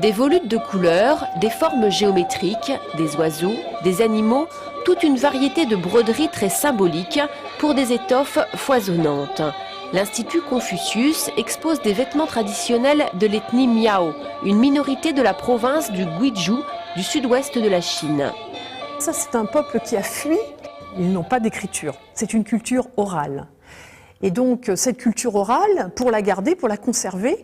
Des volutes de couleurs, des formes géométriques, des oiseaux, des animaux, toute une variété de broderies très symboliques pour des étoffes foisonnantes. L'Institut Confucius expose des vêtements traditionnels de l'ethnie Miao, une minorité de la province du Guizhou, du sud-ouest de la Chine. Ça, c'est un peuple qui a fui. Ils n'ont pas d'écriture. C'est une culture orale. Et donc, cette culture orale, pour la garder, pour la conserver,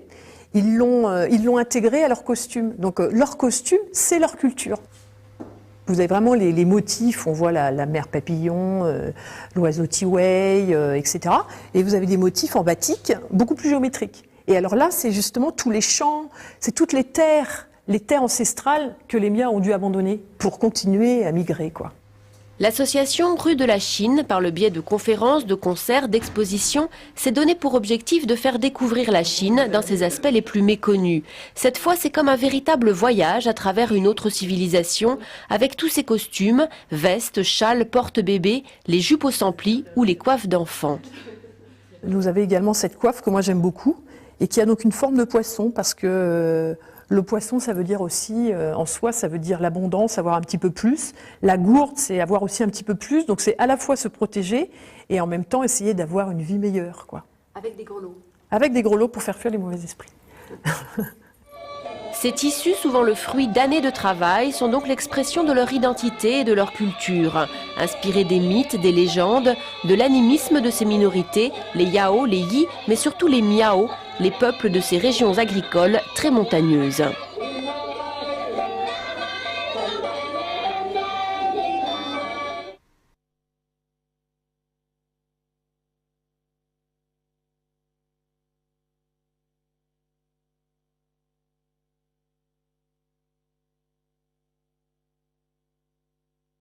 ils l'ont intégrée à leur costume. Donc, leur costume, c'est leur culture. Vous avez vraiment les motifs, on voit la mère papillon, l'oiseau tiwei, etc. Et vous avez des motifs en batik beaucoup plus géométriques. Et alors là, c'est justement tous les champs, c'est toutes les terres ancestrales que les Miao ont dû abandonner pour continuer à migrer, quoi. L'association Rue de la Chine, par le biais de conférences, de concerts, d'expositions, s'est donné pour objectif de faire découvrir la Chine dans ses aspects les plus méconnus. Cette fois, c'est comme un véritable voyage à travers une autre civilisation, avec tous ses costumes, vestes, châles, porte-bébés, les jupes aux sans-plis ou les coiffes d'enfants. Vous avez également cette coiffe que moi j'aime beaucoup et qui a donc une forme de poisson parce que le poisson, ça veut dire aussi, en soi, ça veut dire l'abondance, avoir un petit peu plus. La gourde, c'est avoir aussi un petit peu plus. Donc c'est à la fois se protéger et en même temps essayer d'avoir une vie meilleure, quoi. Avec des grelots. Avec des grelots pour faire fuir les mauvais esprits. Ces tissus, souvent le fruit d'années de travail, sont donc l'expression de leur identité et de leur culture. Inspirés des mythes, des légendes, de l'animisme de ces minorités, les Yao, les Yi, mais surtout les Miao, les peuples de ces régions agricoles très montagneuses.